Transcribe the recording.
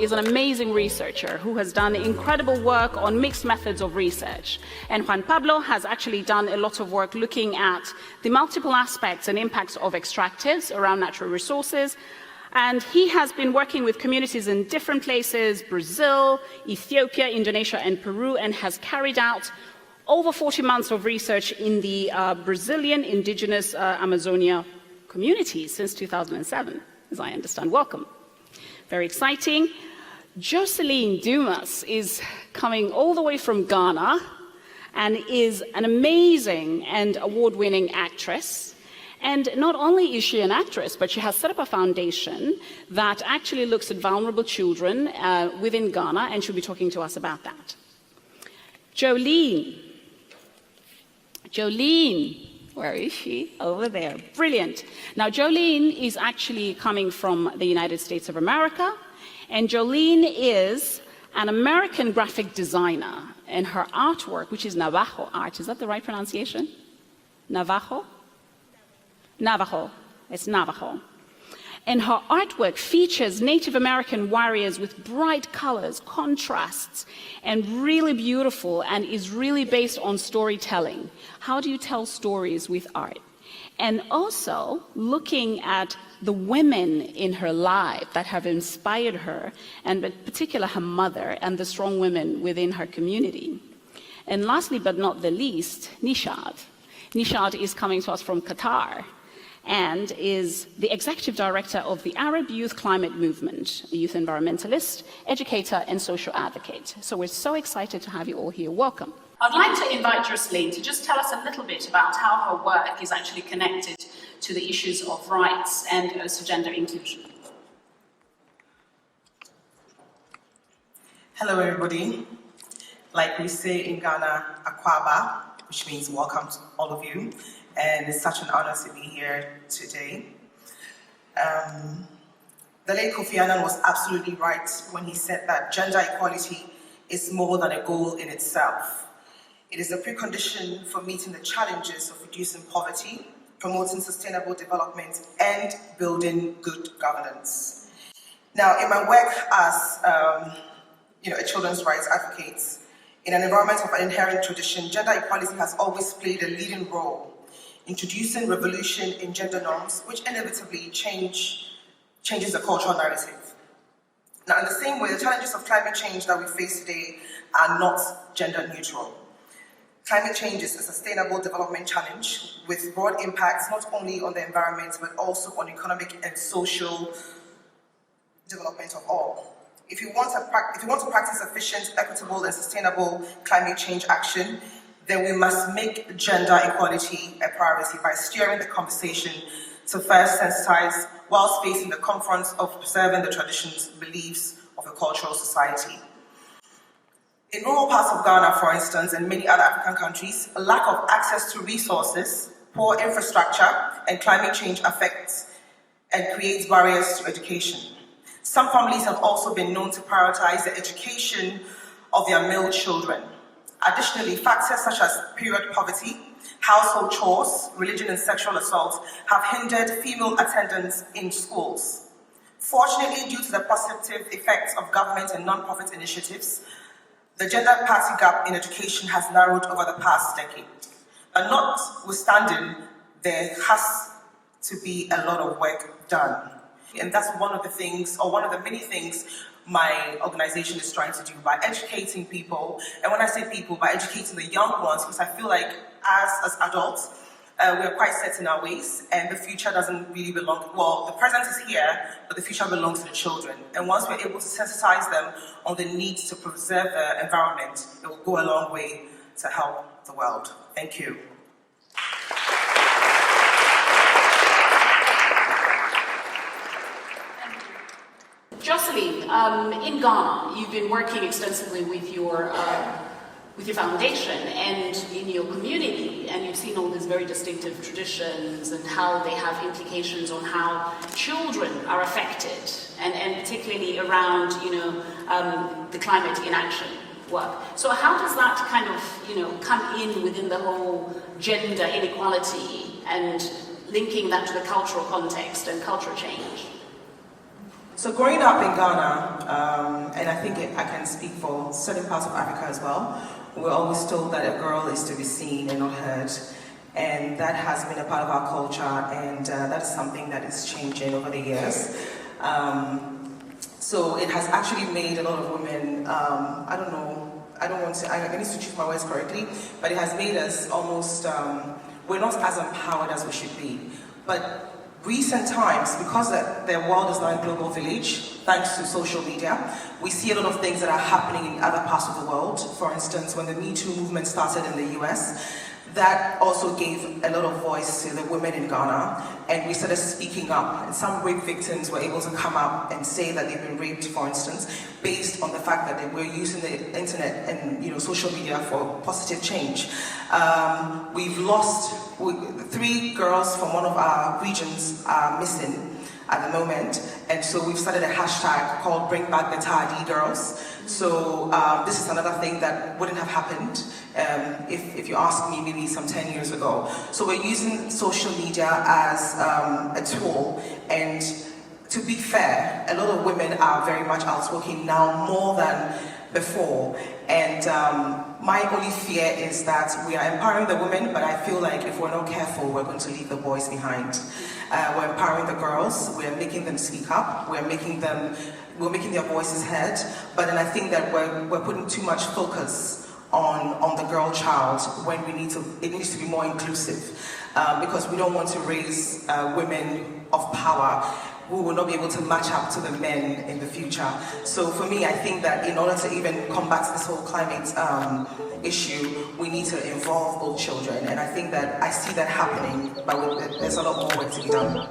is an amazing researcher who has done incredible work on mixed methods of research. And Juan Pablo has actually done a lot of work looking at the multiple aspects and impacts of extractives around natural resources. And he has been working with communities in different places, Brazil, Ethiopia, Indonesia, and Peru, and has carried out over 40 months of research in the Brazilian indigenous Amazonia communities since 2007, as I understand. Welcome. Very exciting. Joselyn Dumas is coming all the way from Ghana and is an amazing and award-winning actress. And not only is she an actress, but she has set up a foundation that actually looks at vulnerable children within Ghana, and she'll be talking to us about that. Jolene, where is she? Over there. Brilliant. Now, Jolene is actually coming from the United States of America, and Jolene is an American graphic designer, and her artwork, which is Navajo art, is that the right pronunciation? Navajo? Navajo. It's Navajo. And her artwork features Native American warriors with bright colors, contrasts, and really beautiful, and is really based on storytelling. How do you tell stories with art? And also looking at the women in her life that have inspired her, and in particular her mother and the strong women within her community. And lastly, but not the least, Nishad. Nishad is coming to us from Qatar, and is the executive director of the Arab Youth Climate Movement, a youth environmentalist, educator, and social advocate. So we're so excited to have you all here. Welcome. I'd like to invite Joselyn to just tell us a little bit about how her work is actually connected to the issues of rights and also gender inclusion. Hello, everybody. Like we say in Ghana, Akwaba, which means welcome to all of you. And it's such an honor to be here today. The late Kofi Annan was absolutely right when he said that gender equality is more than a goal in itself. It is a precondition for meeting the challenges of reducing poverty, promoting sustainable development, and building good governance. Now, in my work as a children's rights advocate, in an environment of inherent tradition, gender equality has always played a leading role, introducing revolution in gender norms, which inevitably changes the cultural narrative. Now, in the same way, the challenges of climate change that we face today are not gender neutral. Climate change is a sustainable development challenge with broad impacts not only on the environment, but also on economic and social development of all. If you want to practice efficient, equitable, and sustainable climate change action, then we must make gender equality a priority by steering the conversation to first sensitize whilst facing the confronts of preserving the traditions, beliefs of a cultural society. In rural parts of Ghana, for instance, and many other African countries, a lack of access to resources, poor infrastructure, and climate change affects and creates barriers to education. Some families have also been known to prioritize the education of their male children. Additionally, factors such as period poverty, household chores, religion, and sexual assault have hindered female attendance in schools. Fortunately, due to the positive effects of government and non-profit initiatives, the gender parity gap in education has narrowed over the past decade. But notwithstanding, there has to be a lot of work done. And that's one of the things, or one of the many things my organization is trying to do by educating people. And when I say people, by educating the young ones, because I feel like as adults, we are quite set in our ways, and the future doesn't really belong, well, the present is here, but the future belongs to the children. And once we're able to sensitize them on the need to preserve the environment, it will go a long way to help the world. Thank you. Joselyn, in Ghana, you've been working extensively with your foundation and in your community, and you've seen all these very distinctive traditions and how they have implications on how children are affected, and particularly around, the climate inaction work. So how does that kind of, come in within the whole gender inequality and linking that to the cultural context and cultural change? So growing up in Ghana, I think I can speak for certain parts of Africa as well, we're always told that a girl is to be seen and not heard. And that has been a part of our culture, and that's something that is changing over the years. So it has actually made a lot of women, I need to choose my words correctly, but it has made us almost, we're not as empowered as we should be. But recent times, because the world is now a global village, thanks to social media, we see a lot of things that are happening in other parts of the world. For instance, when the Me Too movement started in the US, that also gave a lot of voice to the women in Ghana, and we started speaking up. And some rape victims were able to come up and say that they've been raped, for instance, based on the fact that they were using the internet and social media for positive change. We've lost 3 girls from one of our regions are missing at the moment, and so we've started a hashtag called Bring Back the Tardy Girls. So this is another thing that wouldn't have happened if you ask me maybe some 10 years ago. So we're using social media as a tool, and to be fair, a lot of women are very much outspoken now more than before, and my only fear is that we are empowering the women, but I feel like if we're not careful, we're going to leave the boys behind. We're empowering the girls, we're making them speak up, we're making their voices heard, but then I think that we're putting too much focus on the girl child when it needs to be more inclusive, because we don't want to raise women of power who will not be able to match up to the men in the future. So for me, I think that in order to even combat this whole climate issue, we need to involve all children. And I think that I see that happening, but there's a lot more work to be done.